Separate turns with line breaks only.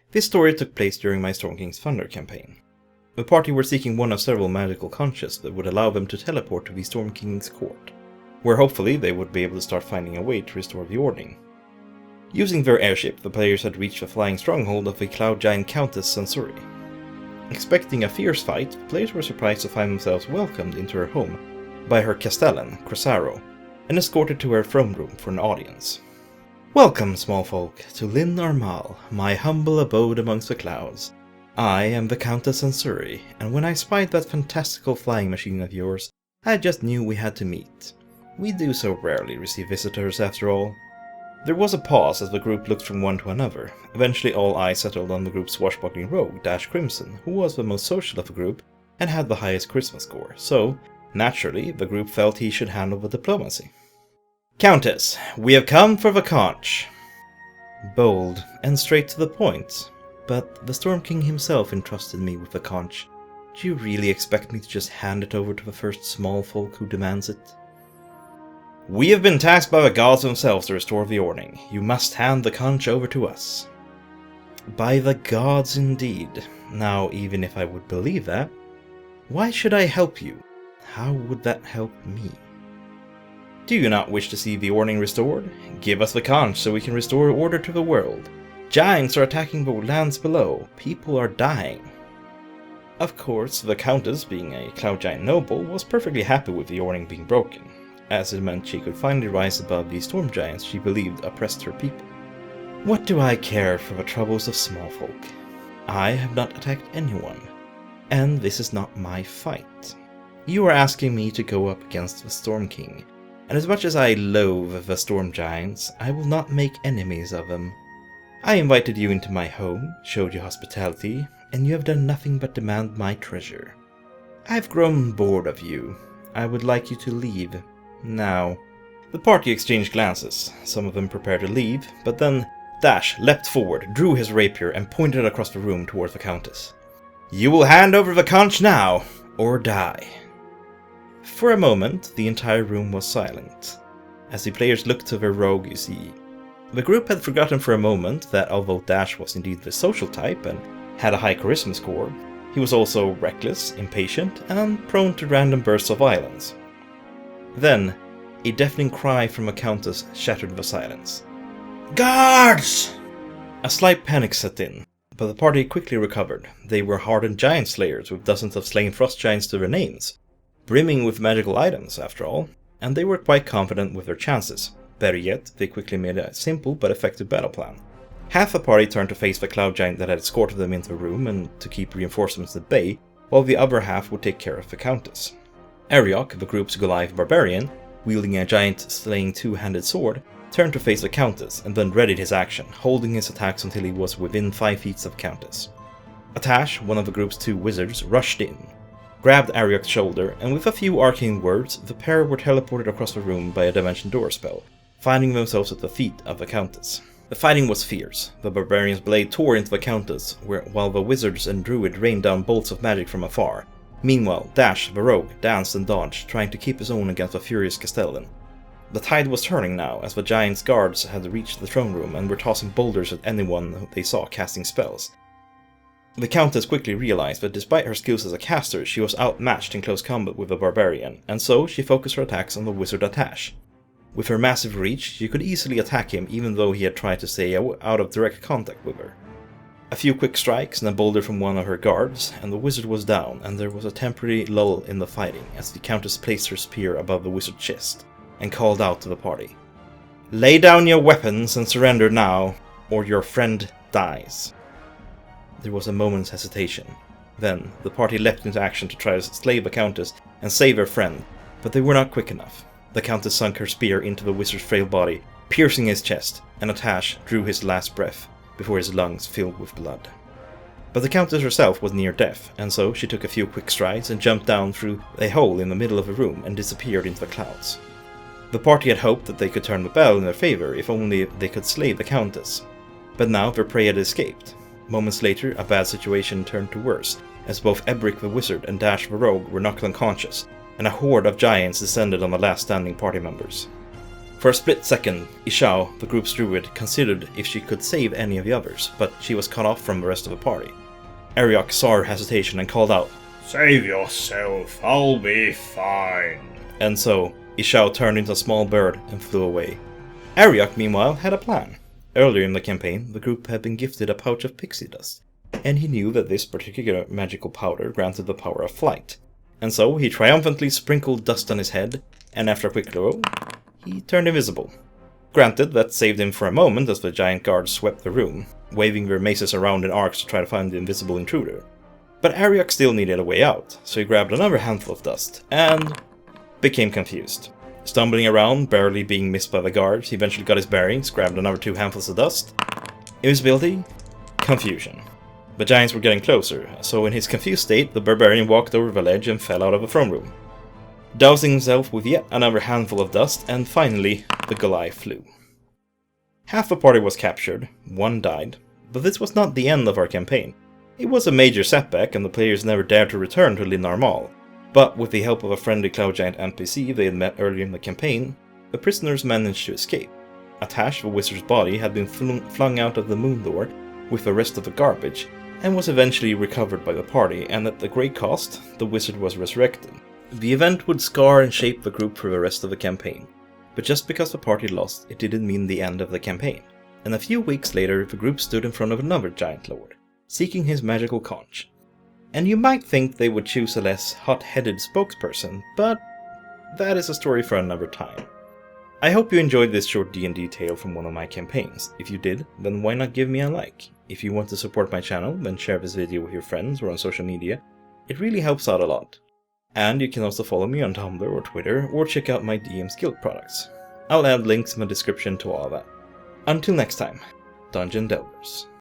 This story took place during my Storm King's Thunder campaign. The party were seeking one of several magical conches that would allow them to teleport to the Storm King's court, where hopefully they would be able to start finding a way to restore the ordning. Using their airship, the players had reached the flying stronghold of the cloud giant Countess Sansuri. Expecting a fierce fight, the players were surprised to find themselves welcomed into her home by her castellan, Crosaro, and escorted to her throne room for an audience. "Welcome, small folk, to Lyn Armaal, my humble abode amongst the clouds. I am the Countess Sansuri, and when I spied that fantastical flying machine of yours, I just knew we had to meet. We do so rarely receive visitors after all." There was a pause as the group looked from one to another. Eventually all eyes settled on the group's swashbuckling rogue, Crimson, who was the most social of the group and had the highest charisma score, so, naturally, the group felt he should handle the diplomacy. "Countess, we have come for the conch." Bold and straight to the point, but the Storm King himself entrusted me with the conch. Do you really expect me to just hand it over to the first small folk who demands it? "We have been tasked by the gods themselves to restore the ordning. You must hand the conch over to us." By the gods indeed. Now, even if I would believe that, why should I help you? How would that help me? "Do you not wish to see the ordning restored? Give us the conch so we can restore order to the world. Giants are attacking the lands below. People are dying." Of course, the Countess, being a cloud giant noble, was perfectly happy with the ordning being broken, as it meant she could finally rise above the storm giants she believed oppressed her people. What do I care for the troubles of small folk? I have not attacked anyone, and this is not my fight. You are asking me to go up against the Storm King, and as much as I loathe the storm giants, I will not make enemies of them. I invited you into my home, showed you hospitality, and you have done nothing but demand my treasure. I've grown bored of you. I would like you to leave. Now." The party exchanged glances, some of them prepared to leave, but then Dash leapt forward, drew his rapier, and pointed across the room towards the Countess. "You will hand over the conch now, or die." For a moment, the entire room was silent. As the players looked to their rogue, you see, the group had forgotten for a moment that although Dash was indeed the social type and had a high charisma score, he was also reckless, impatient, and prone to random bursts of violence. Then, a deafening cry from a Countess shattered the silence. "Guards!" A slight panic set in, but the party quickly recovered. They were hardened giant slayers with dozens of slain frost giants to their names, brimming with magical items after all, and they were quite confident with their chances. Better yet, they quickly made a simple but effective battle plan. Half the party turned to face the cloud giant that had escorted them into the room and to keep reinforcements at bay, while the other half would take care of the Countess. Ariok, the group's Goliath Barbarian, wielding a giant slaying two-handed sword, turned to face the Countess and then readied his action, holding his attacks until he was within 5 feet of Countess. Atash, one of the group's 2 wizards, rushed in, grabbed Ariok's shoulder, and with a few arcane words, the pair were teleported across the room by a Dimension Door spell, finding themselves at the feet of the Countess. The fighting was fierce. The Barbarian's blade tore into the Countess, while the wizards and Druid rained down bolts of magic from afar. Meanwhile, Dash, the rogue, danced and dodged, trying to keep his own against the furious castellan. The tide was turning now, as the giant's guards had reached the throne room and were tossing boulders at anyone they saw casting spells. The Countess quickly realized that despite her skills as a caster, she was outmatched in close combat with the Barbarian, and so she focused her attacks on the wizard Atash. With her massive reach, she could easily attack him even though he had tried to stay out of direct contact with her. A few quick strikes and a boulder from one of her guards, and the wizard was down, and there was a temporary lull in the fighting as the Countess placed her spear above the wizard's chest and called out to the party. "Lay down your weapons and surrender now, or your friend dies." There was a moment's hesitation. Then, the party leapt into action to try to slay the Countess and save her friend, but they were not quick enough. The Countess sunk her spear into the wizard's frail body, piercing his chest, and Atash drew his last breath before his lungs filled with blood. But the Countess herself was near death, and so she took a few quick strides and jumped down through a hole in the middle of the room and disappeared into the clouds. The party had hoped that they could turn the battle in their favor if only they could slay the Countess. But now their prey had escaped. Moments later, a bad situation turned to worse, as both Ebwrick the wizard and Dash the rogue were knocked unconscious, and a horde of giants descended on the last standing party members. For a split second, Ixchel, the group's druid, considered if she could save any of the others, but she was cut off from the rest of the party. Ariok saw her hesitation and called out,
"Save yourself, I'll be fine."
And so, Ixchel turned into a small bird and flew away. Ariok, meanwhile, had a plan. Earlier in the campaign, the group had been gifted a pouch of pixie dust, and he knew that this particular magical powder granted the power of flight. And so, he triumphantly sprinkled dust on his head, and after a quick roll, he turned invisible. Granted, that saved him for a moment as the giant guards swept the room, waving their maces around in arcs to try to find the invisible intruder. But Ariok still needed a way out, so he grabbed another handful of dust, and became confused. Stumbling around, barely being missed by the guards, he eventually got his bearings, grabbed another 2 handfuls of dust. Invisibility? Confusion. The giants were getting closer, so in his confused state, the Barbarian walked over the ledge and fell out of the throne room, dousing himself with yet another handful of dust, and finally, the Goliath flew. Half the party was captured, 1 died, but this was not the end of our campaign. It was a major setback, and the players never dared to return to Lyn Armaal. But with the help of a friendly cloud giant NPC they had met earlier in the campaign, the prisoners managed to escape. Atash, the wizard's body, had been flung out of the moon door with the rest of the garbage, and was eventually recovered by the party, and at a great cost, the wizard was resurrected. The event would scar and shape the group for the rest of the campaign, but just because the party lost, it didn't mean the end of the campaign. And a few weeks later, the group stood in front of another giant lord, seeking his magical conch. And you might think they would choose a less hot-headed spokesperson, but that is a story for another time. I hope you enjoyed this short D&D tale from one of my campaigns. If you did, then why not give me a like? If you want to support my channel, then share this video with your friends or on social media. It really helps out a lot. And you can also follow me on Tumblr or Twitter, or check out my DM's Guild products. I'll add links in the description to all of that. Until next time, Dungeon Delvers.